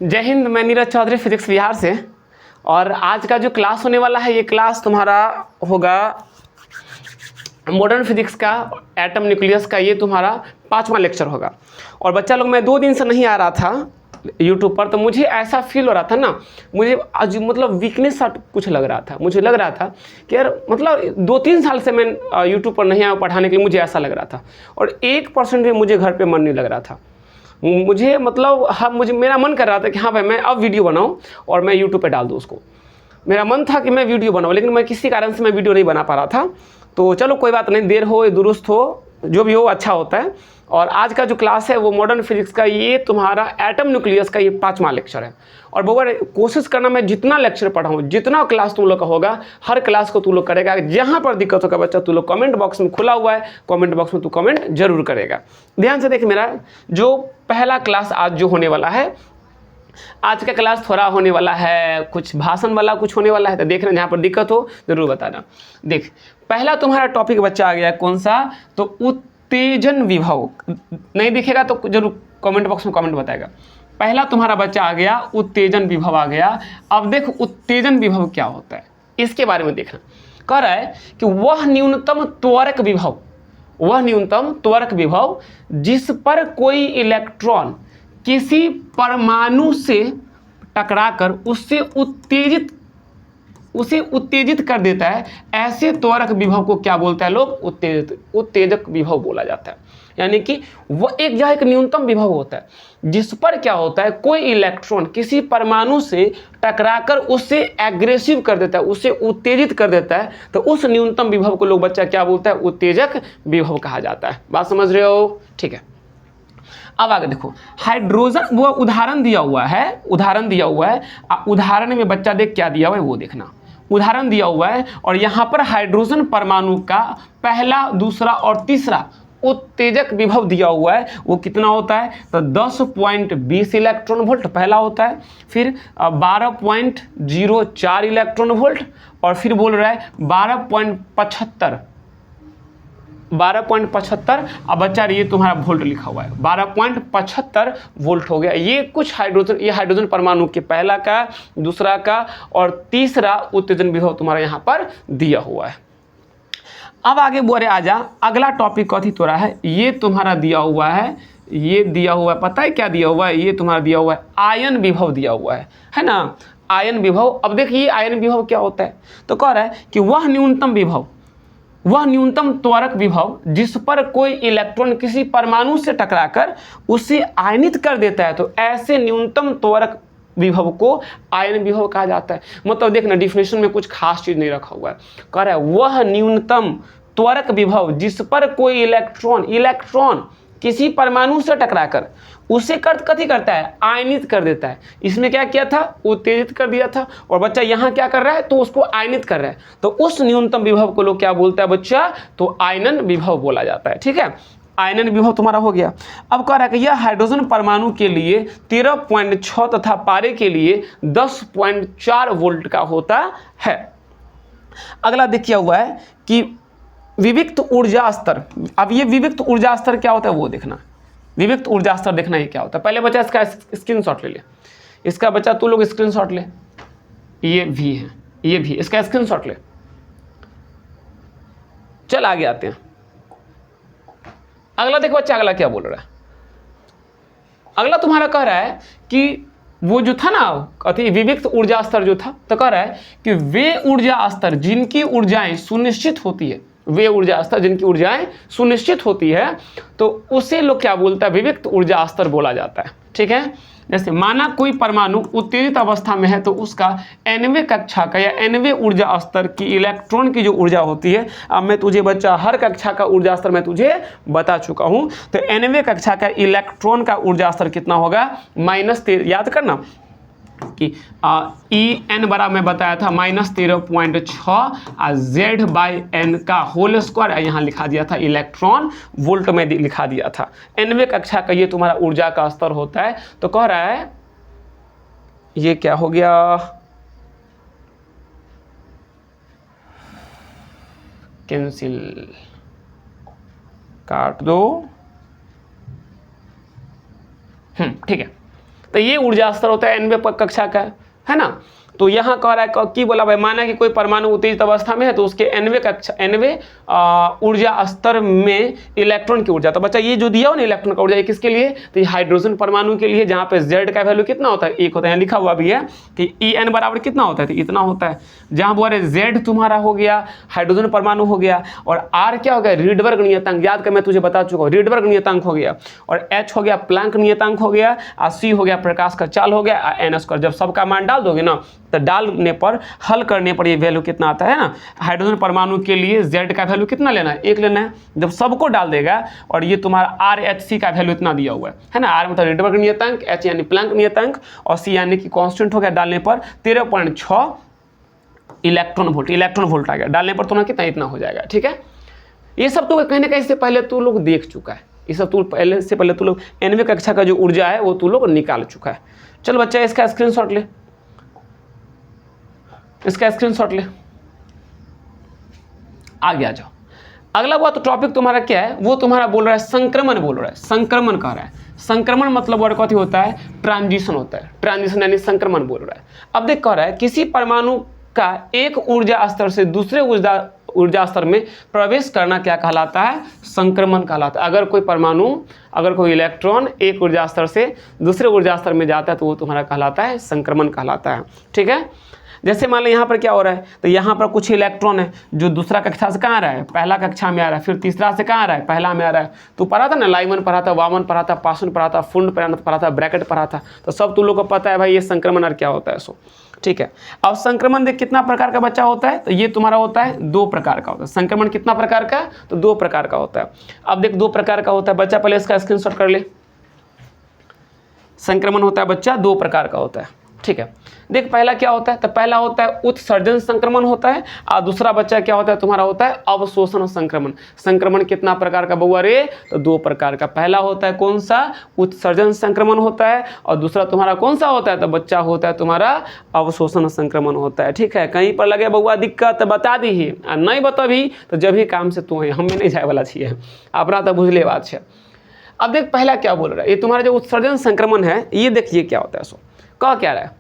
जय हिंद, मैं नीरज चौधरी फिजिक्स बिहार से। और आज का जो क्लास होने वाला है, ये क्लास तुम्हारा होगा मॉडर्न फिजिक्स का, एटम न्यूक्लियस का। ये तुम्हारा 5वां लेक्चर होगा। और बच्चा लोग, मैं 2 दिन से नहीं आ रहा था यूट्यूब पर, तो मुझे ऐसा फील हो रहा था ना, मुझे आज मतलब वीकनेस सा कुछ लग रहा था। मुझे लग रहा था कि यार मतलब 2-3 साल से मैं यूट्यूब पर नहीं आया पढ़ाने के लिए, मुझे ऐसा लग रहा था। और 1% भी मुझे घर पे मन नहीं लग रहा था। मुझे मतलब हाँ, मुझे मेरा मन कर रहा था कि हाँ भाई मैं अब वीडियो बनाऊँ और मैं यूट्यूब पे डाल दूँ उसको। मेरा मन था कि मैं वीडियो बनाऊँ, लेकिन मैं किसी कारण से मैं वीडियो नहीं बना पा रहा था। तो चलो कोई बात नहीं, देर हो दुरुस्त हो, जो भी हो अच्छा होता है। और आज का जो क्लास है वो मॉडर्न फिजिक्स का, ये तुम्हारा एटम न्यूक्लियस का ये 5वां लेक्चर है। और बहुत कोशिश करना, मैं जितना लेक्चर पढ़ाऊँ, जितना क्लास तुम लोग का होगा, हर क्लास को तुम लोग करेगा। जहाँ पर दिक्कत होगा बच्चा, तुम लोग कमेंट बॉक्स में खुला हुआ है, कमेंट बॉक्स में तू कमेंट जरूर करेगा। ध्यान से देख, मेरा जो पहला क्लास आज जो होने वाला है, आज का क्लास थोड़ा होने वाला है कुछ भाषण वाला, कुछ होने वाला है। तो देखना, जहाँ पर दिक्कत हो जरूर बताना। देख, पहला तुम्हारा टॉपिक बच्चा आ गया कौन सा, तो उत्तेजन विभव। नहीं दिखेगा तो जरूर कमेंट बॉक्स में कमेंट बताएगा। पहला तुम्हारा बच्चा आ गया उत्तेजन विभव आ गया। अब देख, उत्तेजन विभव क्या होता है इसके बारे में देखना। कह रहा है कि वह न्यूनतम त्वरक विभव, वह न्यूनतम त्वरक विभव जिस पर कोई इलेक्ट्रॉन किसी परमाणु से टकराकर उसे उत्तेजित कर देता है, ऐसे त्वरक विभव को क्या बोलता है लोग, उत्तेजक विभव बोला जाता है। यानी कि वह एक न्यूनतम विभव होता है जिस पर क्या होता है, कोई इलेक्ट्रॉन किसी परमाणु से टकराकर उसे एग्रेसिव कर देता है, उसे उत्तेजित कर देता है। तो उस न्यूनतम विभव को लोग बच्चा क्या बोलता है, उत्तेजक विभव कहा जाता है। बात समझ रहे हो? ठीक है। अब आगे देखो, हाइड्रोजन, वो उदाहरण दिया हुआ है, उदाहरण दिया हुआ है। उदाहरण में बच्चा देख क्या दिया हुआ है वो देखना। उदाहरण दिया हुआ है और यहाँ पर हाइड्रोजन परमाणु का पहला, दूसरा और तीसरा उत्तेजक विभव दिया हुआ है। वो कितना होता है, तो 10.20 इलेक्ट्रॉन वोल्ट पहला होता है, फिर 12.04 इलेक्ट्रॉन वोल्ट, और फिर बोल रहा है 12.75। अब बच्चा ये तुम्हारा वोल्ट लिखा हुआ है, 12.75 वोल्ट हो गया। ये कुछ हाइड्रोजन, ये हाइड्रोजन परमाणु के पहला का, दूसरा का और तीसरा उत्तेजन विभव तुम्हारा यहाँ पर दिया हुआ है। अब आगे बोरे आजा, अगला टॉपिक कथी तो रहा है, ये तुम्हारा दिया हुआ है, ये दिया हुआ है, पता है क्या दिया हुआ है, ये तुम्हारा दिया हुआ है आयन विभव दिया हुआ है ना, आयन विभव। अब देखिए आयन विभव क्या होता है, तो कह रहा है कि वह न्यूनतम विभव, वह न्यूनतम त्वरक विभव जिस पर कोई इलेक्ट्रॉन किसी परमाणु से टकराकर उसे आयनित कर देता है, तो ऐसे न्यूनतम त्वरक विभव को आयन विभव कहा जाता है। मतलब देखना, डिफिनेशन में कुछ खास चीज नहीं रखा हुआ है। कह रहा है वह न्यूनतम त्वरक विभव जिस पर कोई इलेक्ट्रॉन किसी परमाणु से टकराकर उसे कथी करता है, आयनित कर देता है। इसमें क्या किया था, उत्तेजित कर दिया था, और बच्चा यहाँ क्या कर रहा है, तो उसको आयनित कर रहा है। तो उस न्यूनतम विभव को लोग क्या बोलता है बच्चा, तो आयनन विभव बोला जाता है। ठीक है, आयनन विभव तुम्हारा हो गया। अब कह रहा है कि यह हाइड्रोजन परमाणु के लिए 13.6 तथा पारे के लिए 10.4 वोल्ट का होता है। अगला देखिए हुआ है कि विविक्त ऊर्जा स्तर। अब ये विविक्त ऊर्जा स्तर क्या होता है वो देखना। विविक्त ऊर्जा स्तर देखना है क्या होता है। पहले बच्चा इसका स्क्रीनशॉट ले ले, इसका बच्चा तू लोग स्क्रीनशॉट ले, ये भी है, ये भी, इसका स्क्रीनशॉट ले। चल आगे आते हैं। अगला देखो बच्चा, अगला क्या बोल रहा है। अगला तुम्हारा कह रहा है कि वो जो था ना, अति विविक्त ऊर्जा स्तर जो था, तो कह रहा है कि वे ऊर्जा स्तर जिनकी ऊर्जाएं सुनिश्चित होती है, वे ऊर्जा स्तर जिनकी ऊर्जाएं सुनिश्चित होती है, तो उसे लोग क्या बोलता है, विविक्त ऊर्जा स्तर बोला जाता है। ठीक है, जैसे माना कोई परमाणु उत्तेजित अवस्था में है, तो उसका nवें कक्षा का या nवें ऊर्जा स्तर की इलेक्ट्रॉन की जो ऊर्जा होती है, अब मैं तुझे बच्चा हर कक्षा का ऊर्जा स्तर मैं तुझे बता चुका हूं। तो nवें कक्षा का इलेक्ट्रॉन का ऊर्जा स्तर कितना होगा, -13। याद करना कि En बड़ा मैं बताया था -13.6 Z/n का होल स्क्वायर, यहाँ लिखा दिया था इलेक्ट्रॉन वोल्ट में लिखा दिया था। nवें कक्षा का ये तुम्हारा ऊर्जा का स्तर होता है। तो कह रहा है ये क्या हो गया, कैंसिल, काट दो। ठीक है। तो ये ऊर्जा स्तर होता है nवें कक्षा का, है ना। तो यहाँ कह रहा है कि बोला भाई माना कि कोई परमाणु उत्तेजित अवस्था में है तो उसके nवें ऊर्जा स्तर में इलेक्ट्रॉन की ऊर्जा, तो बच्चा ये जो दिया हो ना इलेक्ट्रॉन का ऊर्जा, ये किसके लिए, तो ये हाइड्रोजन परमाणु के लिए, जहाँ पे Z का वैल्यू कितना होता है, 1 होता है, लिखा हुआ भी है कि En बराबर कितना होता है, तो इतना होता है। जहाँ बोले Z तुम्हारा हो गया हाइड्रोजन परमाणु हो गया, और R क्या हो गया, रीडबर्ग नियतांक, याद कर मैं तुझे बता चुका हूँ, रीडबर्ग नियतांक हो गया, और H हो गया प्लैंक नियतांक हो गया, और C हो गया प्रकाश का चाल हो गया, और N स्क्वायर। जब सबका मान डाल दोगे ना तो डालने पर हल करने पर ये वैल्यू कितना आता है ना, हाइड्रोजन परमाणु के लिए Z का वैल्यू कितना लेना है, 1 लेना है। जब सबको डाल देगा और ये तुम्हारा RHC का वैल्यू इतना दिया हुआ है ना, R मतलब रीडबर्ग नियतांक, H यानी प्लैंक नियतांक, और C यानी कि कांस्टेंट हो गया, डालने पर 13.6 इलेक्ट्रॉन वोल्ट आ गया, डालने पर तुम्हारा कितना, इतना हो जाएगा। ठीक है, ये सब तो कहीं ना कहीं से पहले तू लोग देख चुका है, ये सब तू पहले तू लोग nवें कक्षा का जो ऊर्जा है वो तू लोग निकाल चुका है। चल बच्चा इसका स्क्रीनशॉट ले, इसका स्क्रीनशॉट ले, आगे आ जाओ। अगला वो तो टॉपिक तुम्हारा क्या है, वो तुम्हारा बोल रहा है संक्रमण, बोल रहा है संक्रमण कह रहा है। संक्रमण मतलब वर्ड कथी होता है, ट्रांजिशन होता है, ट्रांजिशन यानी संक्रमण बोल रहा है। अब देख कह रहा है किसी परमाणु का एक ऊर्जा स्तर से दूसरे ऊर्जा स्तर में प्रवेश करना क्या कहलाता है, संक्रमण कहलाता है। अगर कोई परमाणु, अगर कोई इलेक्ट्रॉन एक ऊर्जा स्तर से दूसरे ऊर्जा स्तर में जाता है तो वो तुम्हारा कहलाता है संक्रमण कहलाता है। ठीक है, जैसे मान लो यहाँ पर क्या हो रहा है, तो यहाँ पर कुछ इलेक्ट्रॉन है जो दूसरा कक्षा से कहाँ आ रहा है, पहला कक्षा में आ रहा है, फिर तीसरा से कहाँ आ रहा है, पहला में आ रहा है। तो पढ़ा था ना, लाइमन पढ़ा था, वामन पढ़ा था, पासवन पढ़ा था, फुंड पढ़ा था, ब्रैकेट पढ़ा था, तो सब तुम लोग को पता है भाई ये संक्रमण और क्या होता है सो। ठीक है, अब संक्रमण देख कितना प्रकार का बच्चा होता है, तो ये तुम्हारा होता है 2 प्रकार का होता है। संक्रमण कितना प्रकार का, तो 2 प्रकार का होता है। अब देख 2 प्रकार का होता है बच्चा, पहले इसका स्क्रीनशॉट कर ले। संक्रमण होता है बच्चा 2 प्रकार का होता है। ठीक है, देख पहला क्या होता है, तो पहला होता है उत्सर्जन संक्रमण होता है, और दूसरा बच्चा क्या होता है तुम्हारा होता है अवशोषण संक्रमण। संक्रमण कितना प्रकार का बउआ रे, तो 2 प्रकार का। पहला होता है कौन सा, उत्सर्जन संक्रमण होता है, और दूसरा तुम्हारा कौन सा होता है, तो बच्चा होता है तुम्हारा अवशोषण संक्रमण होता है। ठीक है, कहीं पर लगे बउआ दिक्कत तो बता दी ही, नहीं बता भी तो जब ही काम से तू है, हमें नहीं जाए वाला चाहिए, अपना तो बुझले बात है। अब देख पहला क्या बोल रहा है, ये तुम्हारा जो उत्सर्जन संक्रमण है, ये देखिए क्या होता है सो, कह क्या रहा है,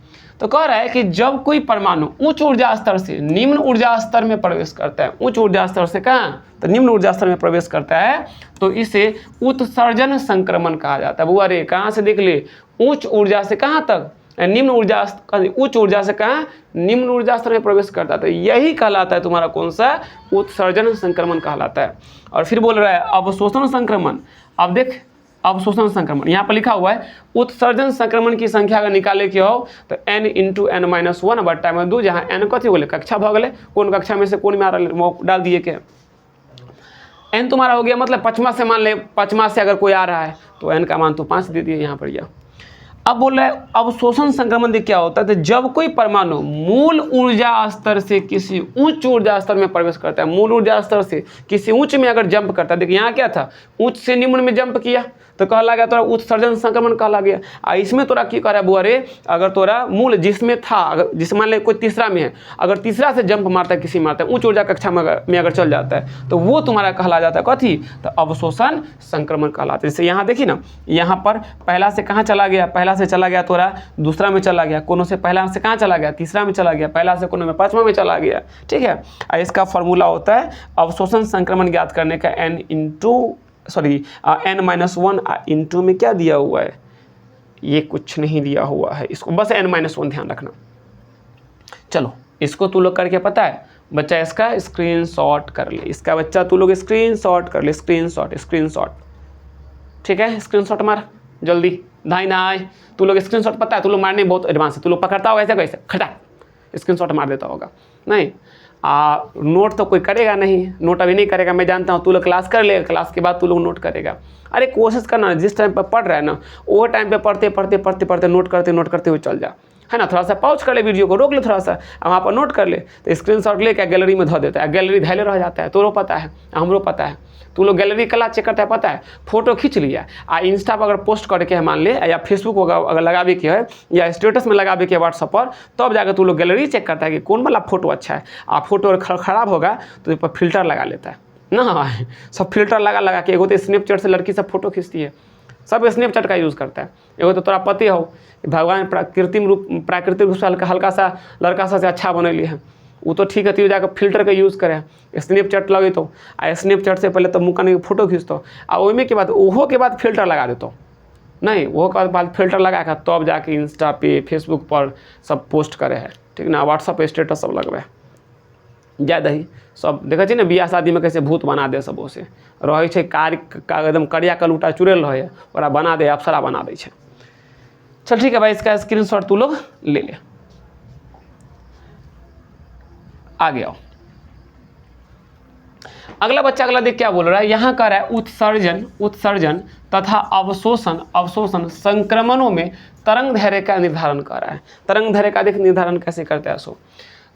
तो कह रहा है कि जब कोई परमाणु उच्च ऊर्जा स्तर से निम्न ऊर्जा स्तर में प्रवेश करता है, उच्च ऊर्जा स्तर से कहाँ, तो निम्न ऊर्जा स्तर में प्रवेश करता है, तो इसे उत्सर्जन संक्रमण कहा जाता है। बुआ रे कहाँ से देख ले, उच्च ऊर्जा से कहाँ तक, निम्न ऊर्जा, उच्च ऊर्जा से कहाँ, निम्न ऊर्जा स्तर में प्रवेश करता है, तो यही कहलाता है तुम्हारा कौन सा, उत्सर्जन संक्रमण कहलाता है। और फिर बोल रहा है अवशोषण संक्रमण। अब देख अवशोषण संक्रमण यहाँ पर लिखा हुआ है, उत्सर्जन संक्रमण की संख्या अगर निकाले के हो तो n × n-1 बट्टा में 2, जहाँ n कथी बोले कक्षा भाग गए, कौन कक्षा में से कौन में आ रहा वो डाल दिए के n तुम्हारा हो गया, मतलब 5वां से मान ले, 5वां से अगर कोई आ रहा है तो n का मान तो 5 दे दिए यहाँ पर यह। अब बोल रहा है अवशोषण संक्रमण देख क्या होता है, तो जब कोई परमाणु मूल ऊर्जा स्तर से किसी उच्च ऊर्जा स्तर में प्रवेश करता है, मूल ऊर्जा स्तर से किसी उच्च में अगर जंप करता है, देखिए यहाँ क्या था, उच्च से निम्न में जंप किया तो कहला गया तोरा उत्सर्जन संक्रमण कहला गया। इसमें तोरा की कह रहा है बुआ रे, अगर तोरा मूल जिसमें था, अगर जिस मान ले कोई तीसरा में है, अगर तीसरा से जंप मारता है, किसी मारता है, उच्च ऊर्जा कक्षा में अगर चल जाता है, तो वो तुम्हारा कहला जाता है कथी, तो अवशोषण संक्रमण कहलाता है। जैसे यहाँ देखिए ना, यहाँ पर पहला से कहाँ चला गया, पहला से चला गया तोरा दूसरा में चला गया, कोनो से पहला से कहाँ चला गया, तीसरा में चला गया, पहला से कोनो में 5वां में चला गया। ठीक है, इसका फॉर्मूला होता है अवशोषण संक्रमण ज्ञात करने का n-1 इंटू में क्या दिया हुआ है, ये कुछ नहीं दिया हुआ है, इसको बस n-1 ध्यान रखना। चलो इसको तू लोग करके पता है बच्चा, इसका स्क्रीनशॉट कर ले, इसका बच्चा तू लोग स्क्रीनशॉट कर ले, स्क्रीनशॉट। ठीक है, स्क्रीनशॉट मार जल्दी, धाई ना आए, तू लोग स्क्रीनशॉट पता है, तू लोग मारने बहुत एडवांस है, तू लोग पकड़ता होगा ऐसे कैसे खटाक स्क्रीनशॉट मार देता होगा, नहीं नोट तो कोई करेगा नहीं, नोट अभी नहीं करेगा, मैं जानता हूँ। तू लोग क्लास कर लेगा, क्लास के बाद तू लोग नोट करेगा। अरे कोशिश करना, जिस टाइम पर पढ़ रहा है ना वो टाइम पे पढ़ते नोट करते हुए चल जा, है ना। थोड़ा सा पॉज कर ले, वीडियो को रोक ले थोड़ा सा, वहाँ पर नोट कर ले, तो स्क्रीनशॉट लेके गैलरी में धो देता है, गैलरी धैले रह जाता है, तोरो पता है हमरो पता है। तू लोग गैलरी कला चेक करता है पता है, फोटो खींच लिया इंस्टा पर अगर पोस्ट करके है मान ले, या फेसबुक अगर लगावे के है, या स्टेटस में लगावे के व्हाट्सअप पर, तब जाकर तू लोग गैलरी चेक करता है कि कौन वाला फोटो अच्छा है। फोटो खराब होगा तो इस पर फिल्टर लगा लेता है ना, सब फिल्टर लगा के, एगो तो स्नैपचैट से लड़की सब फोटो खींचती है, सब स्नैपचैट का यूज़ करता है। एगो तो तोरा पते हो भगवान प्राकृतिक रूप से हल्का सा लड़का सा से अच्छा बनैली है, वो तो ठीक है, तो जाकर फिल्टर का यूज़ करे, स्नैपचैट लगे तो आ स्नैपचैट से पहले तो मुँह के फोटो खींचतो आ ओहिमे के बाद ओहो के बाद फिल्टर लगा देतो, नहीं वो के बाद फिल्टर लगा कर तब जाके इंस्टा पे फेसबुक पर सब पोस्ट करे है, ठीक ना, व्हाट्सअप स्टेटस सब लगवे जाए दही सब देखे ना बियाह शादी में कैसे भूत बना दे सब से रहे छे एकदम करिया कलूटा चुड़ैल रहे और बना दे अप्सरा बना दे छे। चल ठीक है भाई, इसका स्क्रीनशॉट तू लोग ले ले। आगे आओ, अगला बच्चा अगला देख क्या बोल रहा है, यहाँ कर रहा है उत्सर्जन तथा अवशोषण संक्रमणों में तरंग दैर्घ्य का निर्धारण कर रहा है। तरंग दैर्घ्य का देख निर्धारण कैसे करते हैं सो,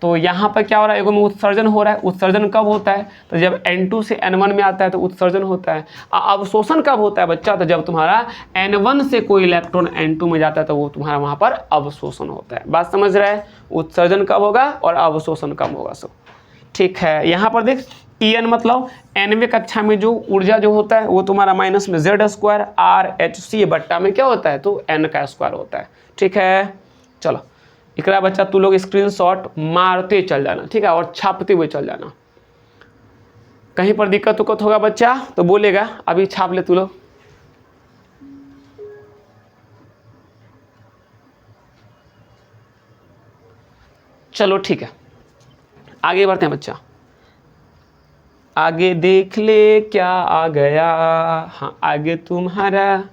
तो यहाँ पर क्या हो रहा है, एगो में उत्सर्जन हो रहा है। उत्सर्जन कब होता है, तो जब N2 से N1 में आता है तो उत्सर्जन होता है। अवशोषण कब होता है बच्चा, तो जब तुम्हारा N1 से कोई इलेक्ट्रॉन N2 में जाता है तो वो तुम्हारा वहाँ पर अवशोषण होता है। बात समझ रहा है, उत्सर्जन कब होगा और अवशोषण कब होगा सो, ठीक है। यहाँ पर देख En मतलब nवें कक्षा में जो ऊर्जा जो होता है वो तुम्हारा माइनस में Z² RH बट्टा में क्या होता है, तो N का स्क्वायर होता है, ठीक है। चलो इकरा बच्चा तू लोग स्क्रीनशॉट मारते चल जाना, ठीक है, और छापते हुए चल जाना। कहीं पर दिक्कत उक्कत होगा बच्चा तो बोलेगा, अभी छाप ले तू लोग। चलो ठीक है, आगे बढ़ते हैं बच्चा। आगे देख ले क्या आ गया, हाँ आगे तुम्हारा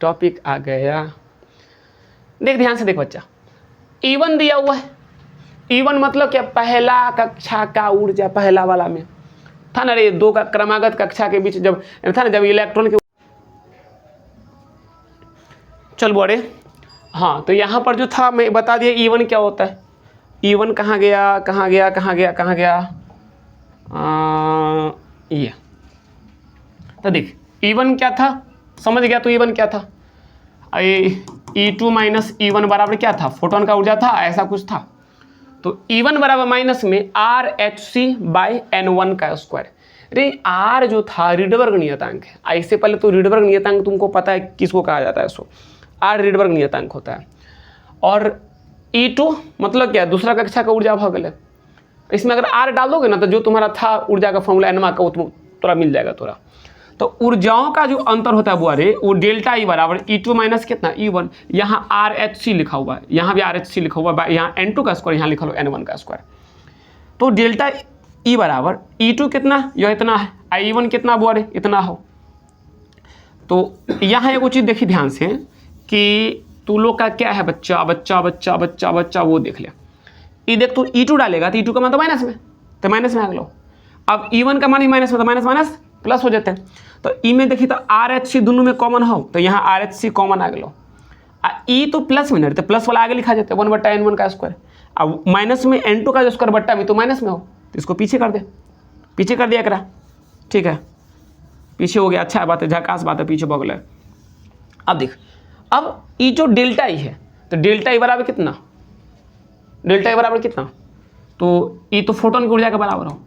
टॉपिक आ गया। देख ध्यान से देख बच्चा, E1 दिया हुआ है। E1 मतलब क्या, पहला कक्षा का ऊर्जा, पहला वाला में था ना रे, दो का क्रमागत कक्षा के बीच जब था ना, जब इलेक्ट्रॉन के, चल बोरे हाँ, तो यहाँ पर जो था मैं बता दिया E1 क्या होता है। E1 कहाँ गया कहाँ गया कहाँ गया कहाँ गया, ये तो देख E1 क्या था, समझ गया तो E1 क्या था, E2 माइनस E1 बराबर क्या था, फोटोन का ऊर्जा था, ऐसा कुछ था। तो E1 बराबर माइनस में RH/N1 का स्क्वायर। रे R जो था रिडबर्ग नियतांक है, इससे पहले तो रिडबर्ग नियतांक तुमको पता है किसको कहा जाता है, सो R रिडबर्ग नियतांक होता है। और E2 मतलब क्या, दूसरा कक्षा का ऊर्जा भाग है। इसमें अगर R डाल दोगे ना तो जो तुम्हारा था ऊर्जा का फॉर्मूला एनमा का वो थोड़ा मिल जाएगा तोरा। तो ऊर्जाओं का जो अंतर होता है बुआरे, वो डेल्टा E बराबर E2 माइनस कितना E1, यहाँ RH लिखा हुआ है, यहाँ भी RH लिखा हुआ है, यहाँ N2 का स्क्वायर, यहाँ लिखा हुआ N1 का स्क्वायर। तो डेल्टा E बराबर E2 कितना, यह इतना है, I1 कितना बुआरे, इतना हो। तो यहाँ एक चीज़ देखी ध्यान से कि तू लोग का क्या है बच्चा बच्चा बच्चा बच्चा बच्चा, वो देख ले। ये देख तू E2 डालेगा तो E2 का मान तो माइनस में, तो माइनस में आ गया। अब E1 का मान ही माइनस में, तो माइनस माइनस प्लस हो जाते हैं। तो ई में देखिए तो RH दोनों में कॉमन हो, तो यहाँ RH कॉमन आ गया। ई तो प्लस में नहीं, तो प्लस वाला आगे लिखा जाता है 1/N1 का स्क्वायर। अब माइनस में N2 का जो स्क्वायर बट्टा में तो माइनस में हो, तो इसको पीछे कर दे, पीछे कर दिया करा, ठीक है, पीछे हो गया, अच्छा बात है, झकास बात है, पीछे बगल है। अब देख, अब ई जो डेल्टा ई है, तो डेल्टा ई बराबर कितना, डेल्टा ई बराबर कितना, तो ई तो फोटोन की ऊर्जा के बराबर हो,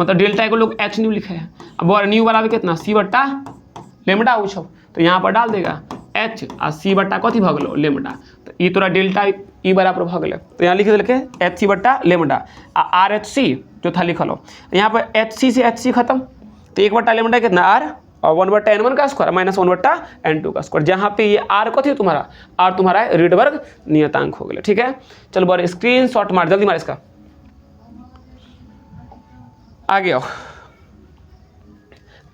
मतलब डेल्टा को लोग H न्यू लिखे हैं। अब और न्यू बराबर कितना, C/λ उछो, तो यहाँ पर डाल देगा H और C/ कथी भगलो लेमडा, तो ई तोरा डेल्टा ई बराबर भगल, तो यहाँ लिख देलके HC/λ आ RH जो था लिखल हो, यहाँ पर HC से HC खत्म, तो 1/λ कितना R और 1/N1 का स्क्वायर माइनस 1/N2 का स्क्वायर, जहाँ पे ये R कथी तुम्हारा, R तुम्हारा रिडबर्ग नियतांक हो गया, ठीक है। चल बार स्क्रीनशॉट मार, जल्दी मार इसका, आगे आओ।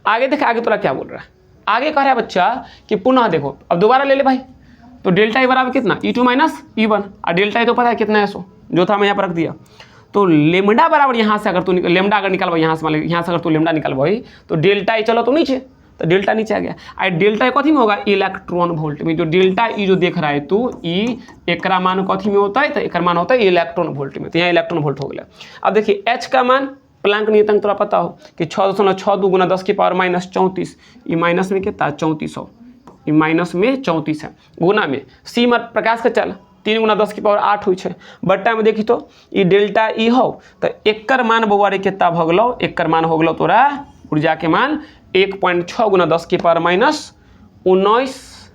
आगे देख, आगे तोरा क्या बोल रहा है, आगे कह रहा है बच्चा कि पुनः देखो, अब दोबारा ले ले भाई, तो डेल्टा ई बराबर कितना E2 माइनस E1, और डेल्टा ई तो पता है कितना है, सो जो था मैं यहाँ पर रख दिया। तो लेमडा बराबर यहाँ से अगर तू लेमडा अगर निकाल यहाँ से, यहाँ से अगर तू लेमडा निकाल भाई, तो डेल्टा ई चलो तो नीचे, तो डेल्टा नीचे आ गया। और डेल्टा ई कथी में होगा, इलेक्ट्रॉन वोल्ट में। जो डेल्टा ई जो देख रहा है तू, ई एक मान कथी में होता है, तो एक मान होता है इलेक्ट्रॉन वोल्ट में, तो यहाँ इलेक्ट्रॉन वोल्ट हो गया। अब देखिए H का मान, प्लैंक नियतांक तोरा पता हो कि 6.62 गुना 10 की पावर माइनस 34, ये माइनस में कितना 3400, ये माइनस में 34 है, गुना में C में प्रकाश का चल 3 गुना 10 की पावर 8 हुई है, बट्टा में देखी तो ये डेल्टा ई हो, तो एकर मान बउआरे कितना भगलो, एकर मान हो गलो तोरा ऊर्जा के मान 1.6 गुना 10 की पावर माइनस 19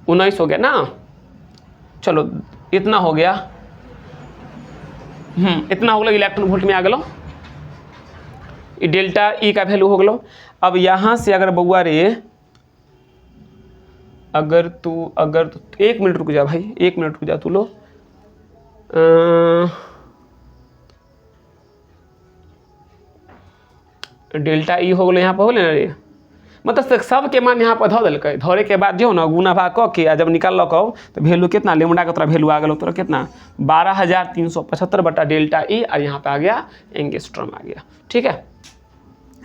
19 हो गया ना, चलो इतना हो गया, इतना हो गया इलेक्ट्रॉन वोल्ट में आ गलो, डेल्टा ई का वैल्यू हो गलो। अब यहाँ से अगर बउआ रे अगर तू 1 मिनट रुक जा भाई, 1 मिनट रुक जा तू लो, डेल्टा ई हो गलो यहाँ पर हो गए ना रे, मतलब सब के मान यहाँ पर धो दिल्क, धरे के बाद जो ना गुना भाग क के जब निकाल कहो तो वैल्यू कितना लेमडा का तोरा वैल्यू आ गया तोरा कितना 12,375 बटा डेल्टा ई, और यहाँ पे आ गया एंगस्ट्रॉम आ गया। ठीक है,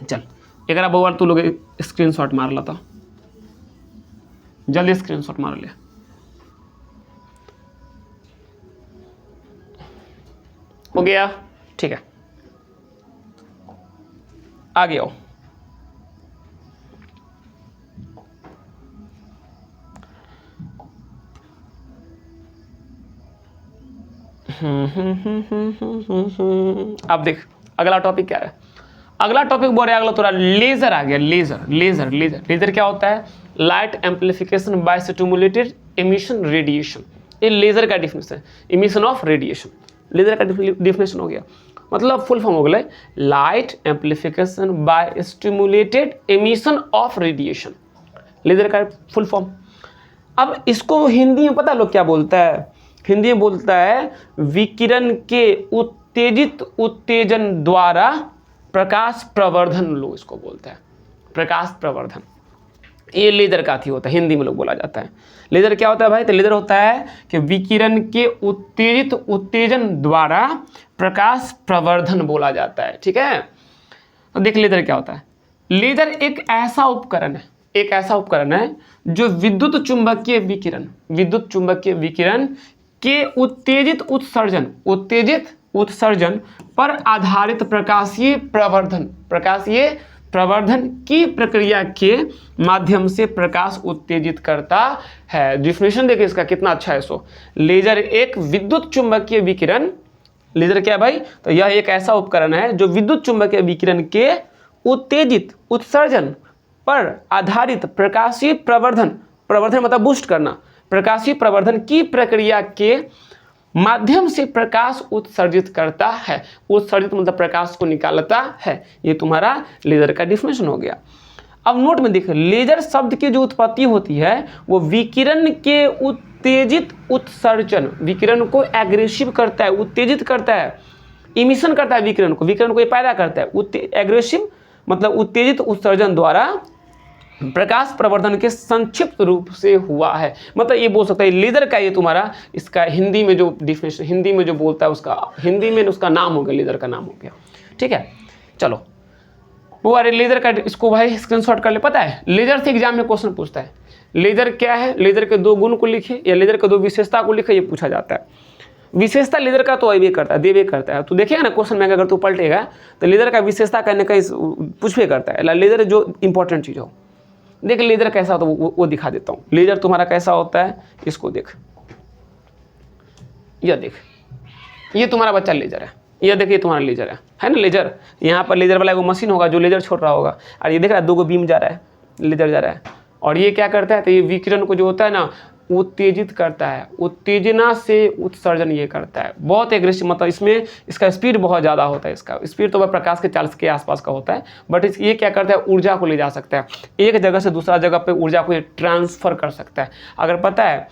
चल एक बार तू लोग स्क्रीनशॉट मार ला, जल्दी स्क्रीनशॉट मार ले। हो गया, ठीक है, आगे आओ। अब देख अगला टॉपिक क्या है, अगला टॉपिक बोल रहा है, अगला थोड़ा लेजर आ गया। लेजर क्या होता है? Light amplification by stimulated emission radiation, ये लेजर का डिफिनेशन है, एमिशन ऑफ रेडिएशन, लेजर का डिफिनेशन हो गया। मतलब फुल फॉर्म हो गया light amplification by stimulated emission of radiation, laser का फुल फॉर्म। अब इसको हिंदी में पता लोग क्या बोलता है? हिंदी में बोलता है विकिरण के उत्तेजित उत्तेजन द्वारा प्रकाश प्रवर्धन, लोग इसको बोलते हैं प्रकाश प्रवर्धन। ये लेजर का थी होता है, हिंदी में लोग बोला जाता है। लेजर क्या होता है भाई? तो लेजर होता है कि विकिरण के उत्तेजित उत्तेजन द्वारा प्रकाश प्रवर्धन बोला जाता है। ठीक है, तो देख लेजर क्या होता है। लेजर एक ऐसा उपकरण है जो विद्युत चुंबकीय विकिरण के उत्तेजित उत्सर्जन पर आधारित प्रकाशीय प्रवर्धन की प्रक्रिया के माध्यम से प्रकाश उत्तेजित करता है। डिफिनेशन देखिए इसका कितना अच्छा है। सो लेजर एक विद्युत चुंबकीय विकिरण, लेजर क्या है भाई? तो यह एक ऐसा उपकरण है जो विद्युत चुंबकीय विकिरण के उत्तेजित उत्सर्जन पर आधारित प्रकाशीय प्रवर्धन मतलब बूस्ट करना, प्रकाशीय प्रवर्धन की प्रक्रिया के माध्यम से प्रकाश उत्सर्जित करता है। उत्सर्जित मतलब प्रकाश को निकालता है। ये तुम्हारा लेजर का डिफिनेशन हो गया। अब नोट में देखो, लेजर शब्द की जो उत्पत्ति होती है वो विकिरण के उत्तेजित उत्सर्जन, विकिरण को एग्रेसिव करता है, उत्तेजित करता है, इमिशन करता है विकिरण को ये पैदा करता है। एग्रेसिव मतलब उत्तेजित उत्सर्जन द्वारा प्रकाश प्रवर्धन के संक्षिप्त रूप से हुआ है। मतलब ये बोल सकता है लेजर का, ये तुम्हारा इसका हिंदी में जो डिफिनेशन, हिंदी में जो बोलता है उसका हिंदी में उसका नाम हो गया, लेजर का नाम हो गया। ठीक है, चलो वो अरे लेजर का इसको भाई स्क्रीनशॉट कर ले। पता है लेजर से एग्जाम में क्वेश्चन पूछता है लेजर क्या है, लेजर के 2 गुण को लिखे या लेजर के 2 विशेषता को लिखे, ये पूछा जाता है। विशेषता लेजर का तो देवे करता है। तो देखिएगा ना क्वेश्चन में अगर तू पलटेगा तो लेजर का विशेषता कहने का पूछवे करता है। लेजर जो इंपॉर्टेंट चीज़ हो, देख लेजर कैसा होता है वो दिखा देता हूँ। लेजर तुम्हारा कैसा होता है, इसको देख, यह देख, ये तुम्हारा बच्चा लेजर है, यह देखिए तुम्हारा लेजर है ना। लेजर यहाँ पर लेजर वाला वो मशीन होगा जो लेजर छोड़ रहा होगा, और ये देख रहा है 2 बीम जा रहा है, लेजर जा रहा है, और ये क्या करता है? तो ये विकिरण को जो होता है ना उत्तेजित करता है, उत्तेजना से उत्सर्जन ये करता है। बहुत एग्रेसिव, मतलब इसमें इसका स्पीड बहुत ज़्यादा होता है। इसका स्पीड तो वह प्रकाश के 40 के आसपास का होता है, बट ये क्या करता है? ऊर्जा को ले जा सकता है, एक जगह से दूसरा जगह पे ऊर्जा को ट्रांसफ़र कर सकता है। अगर पता है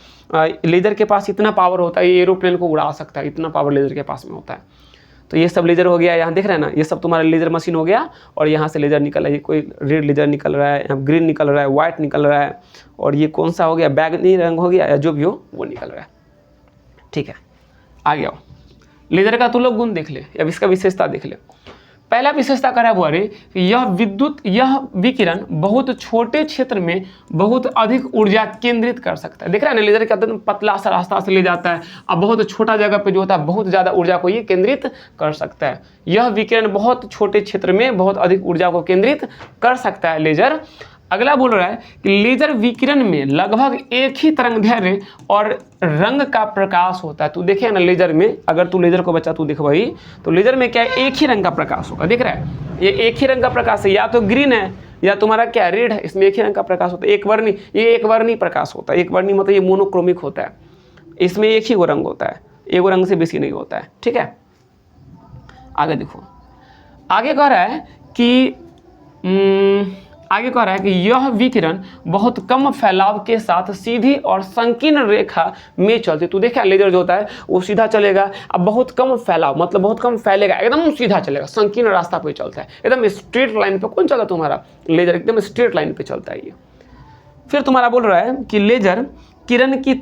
लेजर के पास इतना पावर होता है, ये एरोप्लेन को उड़ा सकता है, इतना पावर लेजर के पास में होता है। तो ये सब लेजर हो गया, यहाँ देख रहे हैं ना, ये सब तुम्हारा लेजर मशीन हो गया। और यहाँ से लेजर निकल रहा है, कोई रेड लेजर निकल रहा है, ग्रीन निकल रहा है, व्हाइट निकल रहा है, और ये कौन सा हो गया? बैगनी रंग हो गया, या जो भी हो वो निकल रहा है। ठीक है, आगे आओ। लेजर का तो लोग गुण देख ले, अब इसका विशेषता देख ले। पहला विशेषता करा हुआ रे यह विकिरण बहुत छोटे क्षेत्र में बहुत अधिक ऊर्जा केंद्रित कर सकता है। देख रहा है ना, लेजर क्या होता है? पतला सा रास्ता से ले जाता है, अब बहुत छोटा जगह पे जो होता है बहुत ज़्यादा ऊर्जा को ये केंद्रित कर सकता है। यह विकिरण बहुत छोटे क्षेत्र में बहुत अधिक ऊर्जा को केंद्रित कर सकता है लेजर। अगला बोल रहा है कि लेजर विकिरण में लगभग एक ही तरंगदैर्घ्य और रंग का प्रकाश होता है। तू देखे ना लेजर में, अगर तू लेजर को बच्चा तू देख भाई, तो लेजर में क्या है, एक ही रंग का प्रकाश होगा। दिख रहा है, ये एक ही रंग का प्रकाश है, या तो ग्रीन है या तुम्हारा क्या रेड है, इसमें एक ही रंग का प्रकाश होता है। एक वर्णी, ये एक वर्णी प्रकाश होता है। एक वर्णी मतलब ये मोनोक्रोमिक होता है, इसमें एक ही वो रंग होता है, एक रंग से बेसी नहीं होता है। ठीक है, आगे देखो, आगे कह रहा है कि यह विकिरण बहुत कम फैलाव के साथ सीधी और संकीर्ण रेखा में चलती। तू देखा लेजर जो होता है वो सीधा चलेगा, अब बहुत कम फैलाव मतलब बहुत कम फैलेगा, एकदम सीधा चलेगा, संकीर्ण रास्ता पे चलता है, एकदम स्ट्रेट लाइन पे। कौन चलता तुम्हारा लेजर, एकदम स्ट्रेट लाइन पे चलता है ये। फिर तुम्हारा बोल रहा है कि लेजर किरण की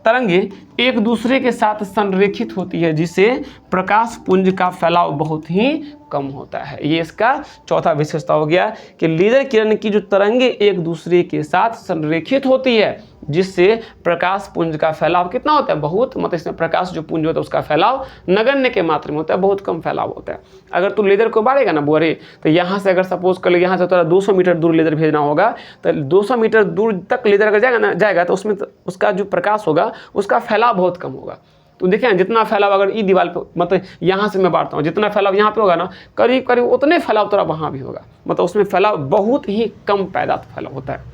तरंगे एक दूसरे के साथ संरेखित होती है, जिससे प्रकाश पुंज का फैलाव बहुत ही कम होता है। ये इसका चौथा विशेषता हो गया कि लेजर किरण की जो तरंगे एक दूसरे के साथ संरेखित होती है, जिससे प्रकाश पुंज का फैलाव कितना होता है, बहुत, मतलब इसमें प्रकाश जो पुंज होता है उसका फैलाव नगण्य के मात्रा में होता है, बहुत कम फैलाव होता है। अगर तू लेजर को बाढ़ेगा ना बोरे, तो यहाँ से अगर सपोज कर ले यहाँ से थोड़ा 200 मीटर दूर लेजर भेजना होगा, तो 200 मीटर दूर तक लेजर अगर जाएगा तो उसमें उसका जो प्रकाश होगा उसका फैलाव बहुत कम होगा। तो देखिए जितना फैलाव अगर ई दीवार पे, मतलब यहाँ से मैं बांटता हूँ, जितना फैलाव यहाँ पे होगा ना, करीब करीब उतने फैलाव थोड़ा वहाँ भी होगा, मतलब उसमें फैलाव बहुत ही कम पैदा फैलाव होता है।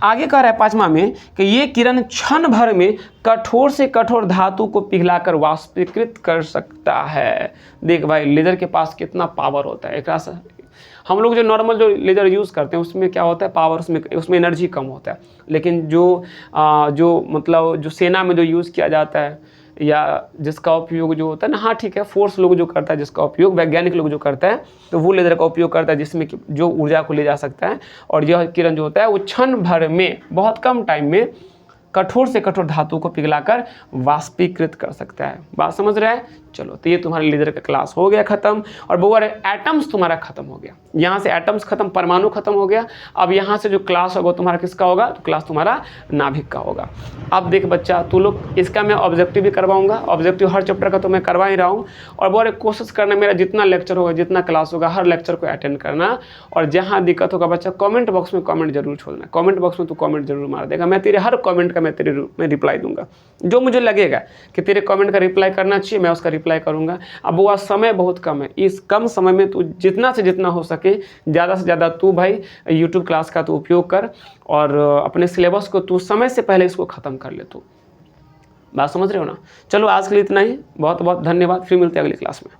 आगे कह रहा है पांचवा में कि ये किरण क्षण भर में कठोर से कठोर धातु को पिघलाकर वाष्पीकृत कर सकता है। देख भाई लेजर के पास कितना पावर होता है। एक हम लोग जो नॉर्मल जो लेजर यूज़ करते हैं उसमें क्या होता है, पावर उसमें एनर्जी कम होता है, लेकिन जो मतलब जो सेना में जो यूज़ किया जाता है या जिसका उपयोग जो होता है ना, हाँ ठीक है, फोर्स लोग जो करता है, जिसका उपयोग वैज्ञानिक लोग जो करता है, तो वो लेजर का उपयोग करता है, जिसमें जो ऊर्जा को ले जा सकता है। और यह किरण जो होता है वो क्षण भर में, बहुत कम टाइम में कठोर से कठोर धातु को पिघलाकर वाष्पीकृत कर सकता है। बात समझ रहा है? चलो, तो ये तुम्हारे लेजर का क्लास हो गया खत्म। और वो एटम्स तुम्हारा खत्म हो गया, यहाँ से एटम्स खत्म, परमाणु खत्म हो गया। अब यहाँ से जो क्लास होगा तुम्हारा किसका होगा, तो क्लास तुम्हारा नाभिक का होगा। अब देख बच्चा, तू लोग इसका मैं ऑब्जेक्टिव भी करवाऊंगा, ऑब्जेक्टिव हर चैप्टर का तो मैं करवा ही रहा हूँ। और वो कोशिश करना मेरा जितना लेक्चर होगा, जितना क्लास होगा, हर लेक्चर को अटेंड करना। और जहाँ दिक्कत होगा बच्चा, कॉमेंट बॉक्स में कॉमेंट जरूर छोड़ना, कॉमेंट बॉक्स में तू कॉमेंट जरूर मार देगा, मैं तेरे हर कॉमेंट का मैं रिप्लाई दूंगा। जो मुझे लगेगा कि तेरे कॉमेंट का रिप्लाई करना चाहिए, मैं उसका रिप्लाई करूंगा। अब वो समय बहुत कम है, इस कम समय में तू जितना से जितना हो सके, ज़्यादा से ज़्यादा तू भाई यूट्यूब क्लास का तू उपयोग कर, और अपने सिलेबस को तू समय से पहले इसको ख़त्म कर ले। तू बात समझ रहे हो ना? चलो आज के लिए इतना ही, बहुत बहुत धन्यवाद, फिर मिलते हैं अगली क्लास में।